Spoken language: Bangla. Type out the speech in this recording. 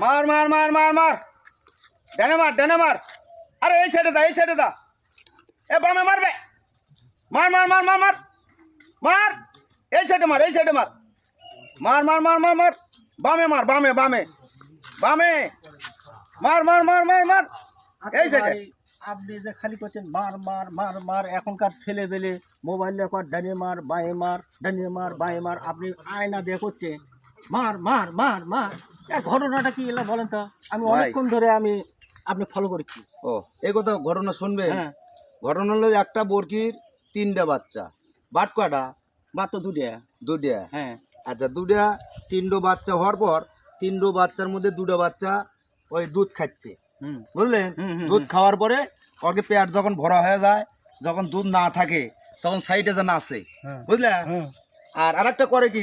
মার মার মার মার মার ডানে মার আরে এই সাইডে যা এ বামে মারবে মার মার মার মার মার মার এই সাইডে মার মার মার মার মার মার বামে মার বামে মার মার মার মার মার এই সাইডে। আপনি যে খালি করছেন মার মার মার মার, এখনকার ছেলে বেলে মোবাইল রেকর্ড ডানে মার বাঁয়ে মার, ডানে মার বাঁয়ে মার, আপনি আয়না দিয়ে করছে মার মার মার মার। ঘটনাটা কি এলা বলেন তো? আমি অনেকক্ষণ ধরে আপনি ফলো করছি। ও এই কথা ঘটনা শুনবে? হ্যাঁ, ঘটনা হলো একটা বরকির 3টা বাচ্চা। বাট কয়টা? মাত্র দুটা। হ্যাঁ, আচ্ছা 3টো বাচ্চা হওয়ার পর 3টো বাচ্চার মধ্যে 2টা বাচ্চা ওই দুধ খাচ্ছে, বুঝলেন? দুধ খাওয়ার পরে ওকে পেট যখন ভরা হয়ে যায়, যখন দুধ না থাকে তখন সাইডে যে নাচে, বুঝলে? আর আরেকটা করে কি